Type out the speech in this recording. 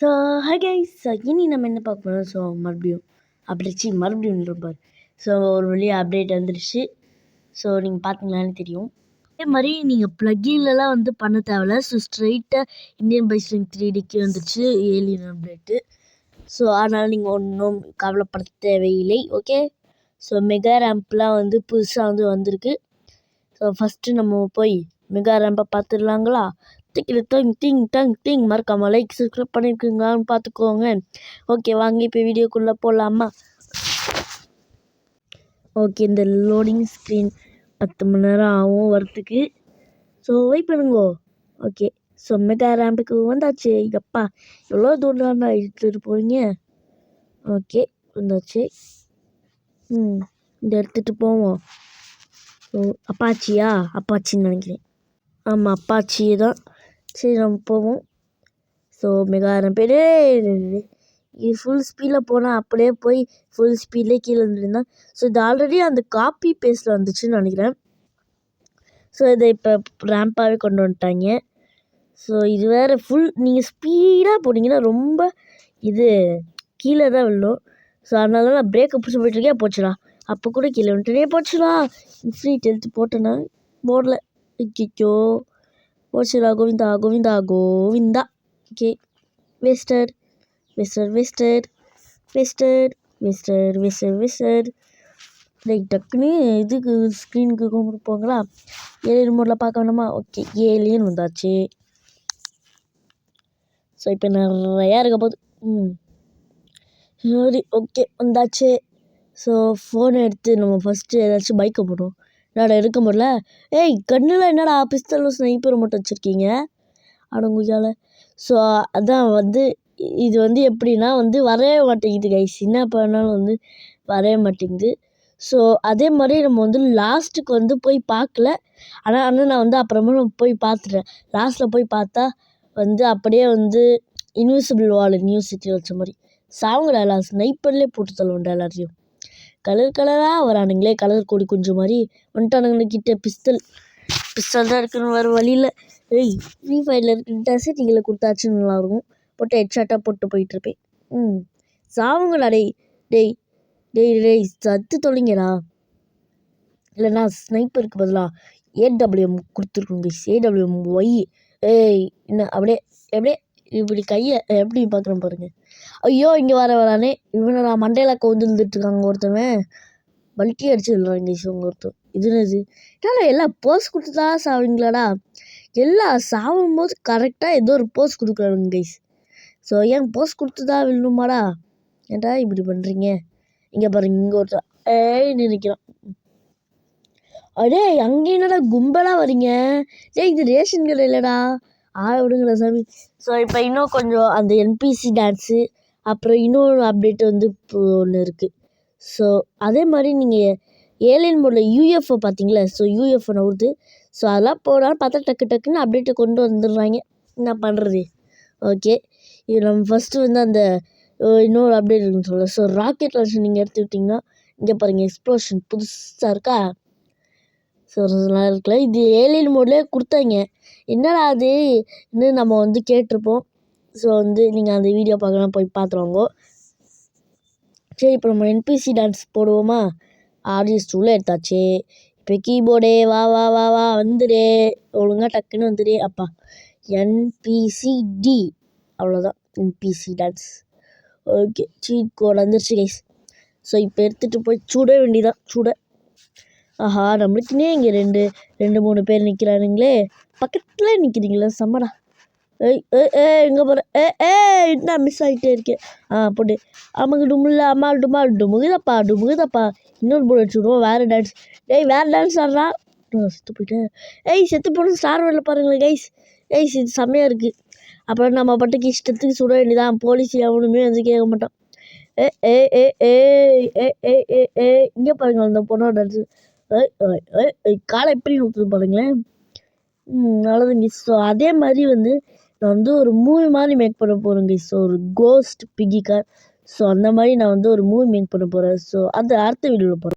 So hi guys, இனி நம்ம என்ன பார்க்க போகிறோம். ஸோ மறுபடியும் இருப்பார். ஸோ ஒரு வழியாக அப்டேட் வந்துடுச்சு. ஸோ நீங்கள் பார்த்தீங்களான்னு தெரியும். அதே மாதிரி நீங்கள் ப்ளக்கின்லலாம் வந்து பண்ண தேவையில்ல. ஸோ ஸ்ட்ரைட்டாக இந்தியன் பைஸ்லிங் 3Dக்கு வந்துடுச்சு ஏலியன் அப்டேட்டு. ஸோ அதனால் நீங்கள் ஒன்றும் கவலைப்பட தேவையில்லை. ஓகே, ஸோ மெகா ரேம்ப்லாம் வந்து புதுசாக வந்திருக்கு. ஸோ ஃபஸ்ட்டு நம்ம போய் மெகா ரேம்பை பார்த்துடலாங்களா? டிங் மறக்காமல் லைக் சப்ஸ்கிரைப் பண்ணியிருக்கீங்களான்னு பார்த்துக்கோங்க. ஓகே, வாங்க இப்போ வீடியோக்குள்ளே போகலாமா? ஓகே, இந்த லோடிங் ஸ்க்ரீன் 10 மணி நேரம் ஆகும் வரத்துக்கு. ஸோ வெயிட் பண்ணுங்கோ. ஓகே, ஸோ மெகா ரேம்புக்கு வந்தாச்சு. எப்பா எவ்வளோ தூரம் தான் எடுத்துகிட்டு போகிறீங்க? ஓகே, வந்தாச்சு. இந்த எடுத்துகிட்டு போவோம். ஸோ அப்பாச்சின்னு நினைக்கிறேன். ஆமாம், அப்பாச்சி தான். சரி, நம்ம போவோம். ஸோ மெகா ரேம்ப் இது ஃபுல் ஸ்பீடில் போனால் அப்படியே போய் ஃபுல் ஸ்பீட்லேயே கீழே வந்துருந்தேன். ஸோ இது ஆல்ரெடி அந்த காப்பி பேஸ்ட்டில் வந்துச்சுன்னு நினைக்கிறேன். ஸோ இதை இப்போ ரேம்பாகவே கொண்டு வந்துட்டாங்க. ஸோ இது வேறு நீங்கள் ஸ்பீடாக போனீங்கன்னா ரொம்ப இது கீழே தான் விழும். ஸோ அதனால நான் பிரேக்கை பிடிச்சி போயிட்டுருக்கேன். போச்சுடா, அப்போ கூட கீழே வந்துட்டுனே போச்சுடா. இன்ஃபினிட் எடுத்து போட்டேன்னா போடல. ஐயோ, போச்சுடா. கோவிந்தா. Okay, wasted. டக்குன்னு இதுக்கு ஸ்க்ரீனுக்கு கும்பிட்டுப்போங்களா? ஏலியன் மோடில் பார்க்க வேணாமா? ஓகே, ஏலியன் வந்தாச்சு. ஸோ இப்போ நிறையா இருக்க போகுது. சரி, ஓகே வந்தாச்சு. ஸோ ஃபோனை எடுத்து நம்ம ஃபஸ்ட்டு ஏதாச்சும் பைக்கை போடுவோம். என்னடா எடுக்க முடியல? ஏய், கண்ணில் என்னடா பிஸ்தலும் ஸ்னைப்பர் மட்டும் வச்சுருக்கீங்க அடங்குயால்? ஸோ அதான் இது எப்படின்னா வரவே மாட்டேங்குது கைஸ். என்ன பண்ணாலும் வரவே மாட்டேங்குது. ஸோ அதே மாதிரி நம்ம லாஸ்ட்டுக்கு போய் பார்க்கல. ஆனால் நான் அப்புறமா போய் பார்த்துட்டேன். லாஸ்ட்டில் போய் பார்த்தா அப்படியே இன்விசிபிள் வால் நியூ சிட்டியில் வச்ச மாதிரி சாவுங்கடா. எல்லாம் ஸ்னைப்பர்லேயே போட்டு தள்ளுவோண்டா எல்லாத்தையும். கலராக வரானுங்களே, கலர் கொடி குஞ்சு மாதிரி வந்துட்டானுங்க கிட்ட. பிஸ்தல் தான் இருக்குன்னு வர வழியில். ஏய், ஃப்ரீ ஃபயரில் இருக்கிற டெசிட்டிகளை கொடுத்தாச்சுன்னு நல்லாயிருக்கும். போட்டு ஹெட்ஷாட்டாக போட்டு போயிட்டுருப்பேன். சாவுங்கடா. டேய் சத்து தொலைங்கடா. இல்லைண்ணா ஸ்னைப்பருக்கு பதிலாக AWM கொடுத்துருக்கோங்க. AWM Y. ஏய், என்ன அப்படியே இப்படி கையை எப்படி பார்க்குறேன் பாருங்க. ஐயோ, இங்கே வரானே இவனடா. மண்டையில் கவுந்துருந்துட்டுருக்காங்க ஒருத்தவன். பல்ட்டி அடிச்சு விடுறாங்க இவங்க ஒருத்தர். என்னடா எல்லாம் போஸ் கொடுத்து தான் சாவீங்களாடா? எல்லாம் சாவும் போது கரெக்டாக ஏதோ ஒரு போஸ் கொடுக்குறானுங்க கைஸ். ஸோ ஏன் போஸ் கொடுத்து தான் விழணுமாடா? ஏன்டா இப்படி பண்ணுறீங்க? இங்கே பாருங்க, இங்கே ஒருத்தர் நினைக்கிறான். அடே, அங்கே என்னடா கும்பலாக வரீங்க? இது ரேஷன் கடை இல்லைடா. விடுங்கடா சாமி. ஸோ இப்போ இன்னும் கொஞ்சம் அந்த NPC டான்ஸு, அப்புறம் இன்னொரு அப்டேட் இப்போ ஒன்று இருக்குது. ஸோ அதே மாதிரி நீங்கள் ஏலியன் மோடில் UFO பார்த்தீங்களா? So UFO நவுறுது. ஸோ அதெல்லாம் போடான்னு பார்த்தா டக்குன்னு அப்டேட்டை கொண்டு வந்துடுறாங்க. என்ன பண்ணுறது? ஓகே, இது நம்ம ஃபஸ்ட்டு அந்த இன்னொரு அப்டேட் இருக்குன்னு சொல்லலாம். ஸோ ராக்கெட் லான்ச்சர் நீங்கள் எடுத்துக்கிட்டிங்கன்னா இங்கே பாருங்கள், எக்ஸ்ப்ளோஷன் புதுசாக இருக்கா? ஸோ நல்லா இருக்குல்ல. இது ஏலியன் மோட்லேயே கொடுத்தாங்க. என்னடா அது இன்னும் நம்ம கேட்டிருப்போம். ஸோ நீங்கள் அந்த வீடியோ பார்க்கலாம், போய் பார்த்துருவாங்க. சரி, இப்போ நம்ம NPC டான்ஸ் போடுவோமா? RS2ல எடுத்தாச்சு. இப்போ கீபோர்டே வா வந்துடு. ஒழுங்காக டக்குன்னு வந்துடு. அப்பா, NPCD அவ்வளோதான், NPC dance. Okay, cheat code வந்துருச்சு கைஸ். ஸோ இப்போ எடுத்துகிட்டு போய் சுட வேண்டியதான். ஆஹா, நம்மளுக்குன்னே இங்கே ரெண்டு 3 பேர் நிற்கிறானுங்களே. பக்கத்தில் நிற்கிறீங்களா? செம்மடா. எங்கே போகிற? என்ன மிஸ் ஆகிட்டே இருக்கேன். போட்டு ஆமாங்க டுமுல்ல அம்மாள் டுமுகுதப்பா. இன்னொரு போர்டு வச்சுடுவோம். வேறு டான்ஸ் ஆடுறா. செத்து போயிட்டேன். செத்து போன ஸ்டார் வரல பாருங்களேன் கைஸ். இது செம்மையாக இருக்குது. அப்புறம் நம்ம பாட்டுக்கு இஷ்டத்துக்கு சுட வேண்டியதான். போலீஸ் எவனுமே கேட்க மாட்டான். இங்கே பாருங்கள், அந்த பொண்ணோட டான்ஸு. காலை எப்படி நோக்குது பாருங்களேன். நல்லதுங்க. ஸோ அதே மாதிரி நான் ஒரு மூவி மாதிரி மேக் பண்ண போகிறேங்க. ஸோ ஒரு கோஸ்ட் பிகி கார். ஸோ அந்த மாதிரி நான் ஒரு மூவி மேக் பண்ண போகிறேன். ஸோ அது அடுத்த வீடியோவில் போகிறேன்.